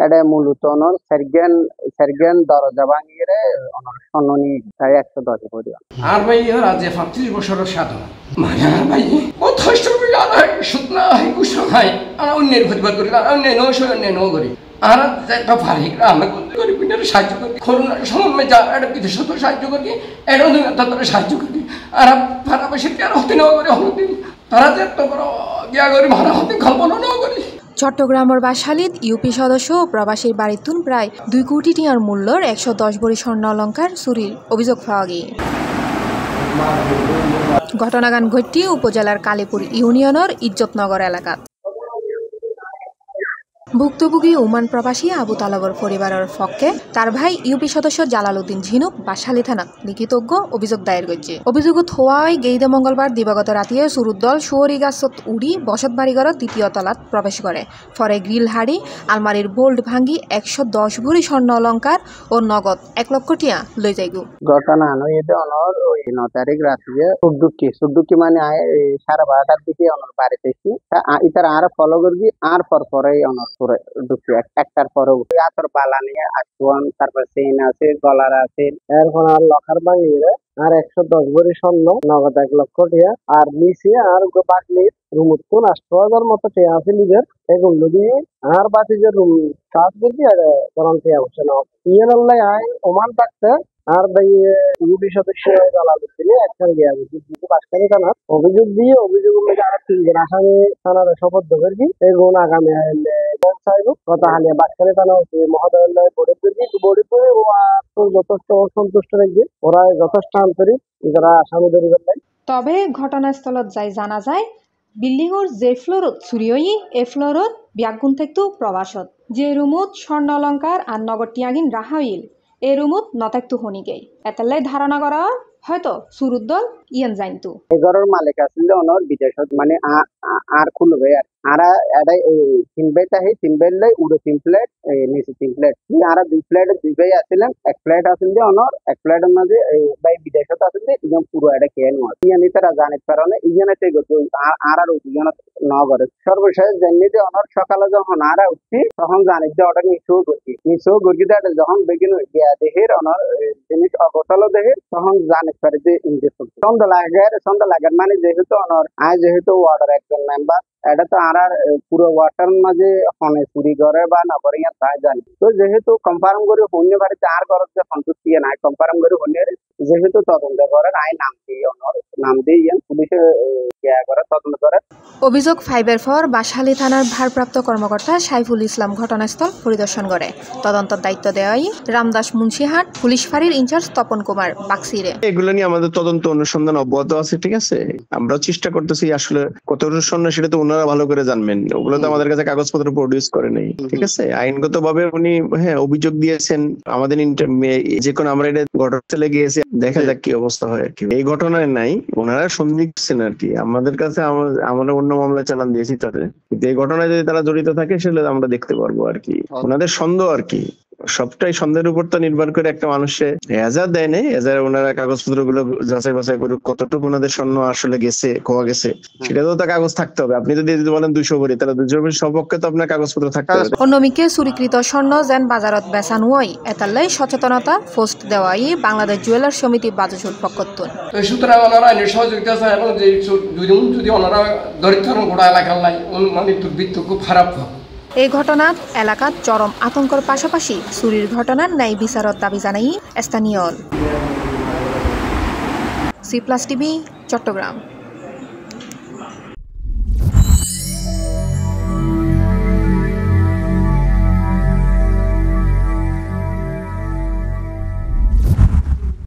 এটা মূলত অনর সার্গেন দরজা ভাঙিয়ে অনর সন্ননি 110 কোটি আর ভাই রাজ্যে 35 বছরের সাধনা মায়া ভাই যথেষ্ট সুতনা হয় কুসুম হয় আর অন্যের প্রতিবাদ করি আর অন্য অন্য করি আর একটা ফারিক আমরা করি পিনের সাহায্য করি করোনার সময় যা একটা বিদেশত সাহায্য করি এটা তাদের সাহায্য করি আর ভাড়া বেশি আর হতে নেওয়া করে হতে তারা যে এত বড় গিয়া করি ভাড়া হতে কল্পনা নেওয়া করি। চট্টগ্রামের বাসালিত ইউপি সদস্য ও প্রবাসীর বাড়িতুন প্রায় 2 কোটি টাকার মূল্যের 110 ভরি স্বর্ণ অলঙ্কার চুরির অভিযোগ পাওয়া গিয়ে ঘটনাগান ঘটটি উপজেলার কালীপুর ইউনিয়নের ইজ্জতনগর এলাকাত। ভুক্তভোগী ওমান প্রবাসী আবু তালেবর পরিবারের পক্ষে তার ভাই ইউপি সদস্য জালালউদ্দিন ঝিনুক বাসালি থানাত লিখিতজ্ঞ অভিযোগ দায়ের করেছে। অভিযোগত হওয়ায় গেইদে মঙ্গলবার দিবাগত রাতে চুরুত দল সুয়রি গাছত উড়ি বসত বাড়িঘরের 3য় তলাত প্রবেশ করে। পরে গ্রিল হাড়ি আলমারির বোল্ট ভাঙ্গি 110 ভরি স্বর্ণ অলঙ্কার ও নগদ 1 লক্ষ টাকা লই যাইগু। ঘটনা নইতে অনর ওই 9 তারিখ রাতে সুদ্দুকি মানে 12:30টার দিকে অনর বাড়িতে এসি ইতার আর ফলো করবি আর পরে অনর ঢুকি একটার পরে আতর বালা নিয়ে আসুন তারপর চেইন আছে গলার আছে এরপর আর লকার ভাঙিয়ে আর 110 ভরি স্বর্ণ নগদ 1 লক্ষ টাকা আর নিচে আর বাকলির রুমত কোন 8,000 মতো টাকা আছে নিজের এগুলো দিয়ে আর বাকি যে রুম কাজ করছি আর করন টাকা বসে না ইয়ে আল্লাহ আয় ওমান থাকতে আর ভাই ইউপি সদস্য জালালউদ্দিন একখান গিয়া বাসখালী থানার অভিযোগ দিয়ে অভিযোগ আর 3 জন আসামি থানার শপথ করেছি এগুন আগামী চাইব কথা হালিয়া বাসখালী থানা মহোদয় বডি করে ও যথেষ্ট অসন্তুষ্ট রেখে ওরা যথেষ্ট আন্তরিক এরা আসামি ধরি করলেন। তবে ঘটনাস্থলত যাই জানা যায় বিল্ডিংর যে ফ্লোরত চুরি হই এ ফ্লোরত ব্যাগুন থাকতো প্রবাসত যে রুমত স্বর্ণ অলঙ্কার আর নগদ টিয়াগিন রাহা হইল এই রুমত নথাকতো হনি গেই এতালাই ধারণা করা হয়তো সুরুত দল ইয়ান জানতো এগারোর মালিক আসলে অনর বিদেশত মানে আর খুলবে আর এটাই 3 বেড তাহে 3 বেড লাই উড়ো 3 প্লেট নিচে 3 প্লেট আর 2 প্লেট 2 ভাই আসলেন 1 প্লেট আসলে অনর 1 প্লেটের মধ্যে ভাই বিদেশত আসলে ইজন পুরো এটা খেয়ে নেওয়া ইয়ানি তারা জানিত কারণে ইজনেতে আর দুজন নগরে সর্বশেষ জানিতে অনর সকালে যখন আর উঠছি তখন জানিত যে ওটা নিচেও গর্গিতে যখন বেগিন গিয়া দেহের অনর জিনিস অগোছাল দেহে তখন জানিত পারে যে ইঞ্জেকশন সন্ধ্যা লাগার মানে যেহেতু অনর যেহেতু ওয়ার্ডের একজন মেম্বার এটা তো আর পুরো ওয়াটার মাঝে হনে চুরি করে বা না করে ইয়ার তাই জানি তো যেহেতু কনফার্ম করে হন্য বাড়িতে আর ঘর যে সন্তুষ্টি নাই কনফার্ম করে হন্য যেহেতু তদন্ত করে আই নাম দিয়ে ইয়ান পুলিশে করে তদন্ত করে। অভিযোগ 5-এর পর বাসালি থানার ভারপ্রাপ্ত কর্মকর্তা সাইফুল ইসলাম ঘটনাস্থল পরিদর্শন করে তদন্তের দায়িত্ব দেওয়াই রামদাস মুন্সিহাট পুলিশ ফাঁড়ির ইনচার্জ তপন কুমার বাক্সিরে। এগুলো নিয়ে আমাদের তদন্ত অনুসন্ধান অব্যাহত আছে, ঠিক আছে। আমরা চেষ্টা করতেছি আসলে কত অনুসন্ধান সেটা তো ওনারা ভালো করে জানবেন, ওগুলো তো আমাদের কাছে কাগজপত্র প্রডিউস করে নেই, ঠিক আছে। আইনগত ভাবে উনি অভিযোগ দিয়েছেন আমাদের যে কোনো আমরা এটা ঘটনাস্থলে গিয়েছি, দেখা যাক কি অবস্থা হয় আর কি। এই ঘটনায় নাই, ওনারা সন্দিগ্ধ ছিলেন আর কি। আমাদের কাছে আমরা অন্য মামলা চালান দিয়েছি তাদের, কিন্তু এই ঘটনায় যদি তারা জড়িত থাকে সেটা আমরা দেখতে পারবো আর কি। ওনাদের সন্দেহ আর কি, সবটাই সন্দেহের উপর তো নির্ভর করে একটা মানুষে এজাহার দেয় নেই, এজাহার ওনারা কাগজপত্র গুলো যাচাই বাছাই করুক কতটুকু ওনাদের স্বর্ণ আসলে গেছে, খোয়া গেছে, সেটাতেও তো কাগজ থাকতে হবে। আপনি যদি বলেন 200 ভরি, তাহলে 200 ভরি সপক্ষে তো আপনার কাগজপত্র থাকতে হবে। অন্যদিকে চুরিকৃত স্বর্ণ যেন বাজারত বেচা নুই এতালাই সচেতনতা পোস্ট দেওয়াই বাংলাদেশ জুয়েলার সমিতি বাজুসুল পক্ষতুন। সুতরাং ওনারা আইনের সহযোগিতা চায় এবং যদি ওনারা দরিদ্র গোড়া এলাকার নাই মানে দুর্বৃত্ত খুব খারাপ হয়। এই ঘটনাত এলাকাত চরম আতঙ্কের পাশাপাশি চুরির ঘটনার ন্যায় বিচারত দাবি জানাই স্থানীয়। C+ TV Chittagong.